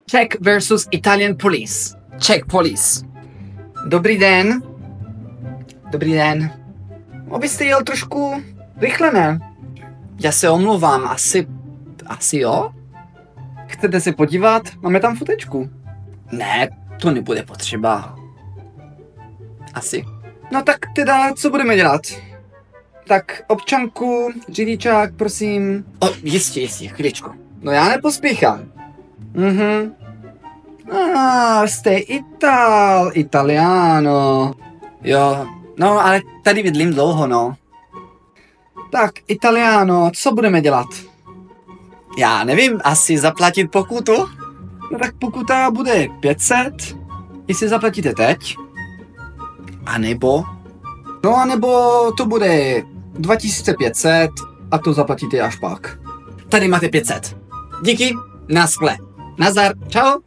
Czech versus Italian police. Czech police. Dobrý den. Dobrý den. Abyste jel trošku rychle, ne? Já se omlouvám, asi jo? Chcete se podívat? Máme tam fotečku. Ne, to nebude potřeba. Asi. No tak teda, co budeme dělat? Tak občanku, řidičák, prosím. Jistě, chviličku. No já nepospíchám. Jste Italiano. Jo, no ale tady bydlím dlouho, no. Tak, Italiano, co budeme dělat? Já nevím, asi zaplatit pokutu? No tak pokuta bude 500, jestli zaplatíte teď. A nebo to bude 2500 a to zaplatíte až pak. Tady máte 500. Díky, naschle. Nazdar, čau.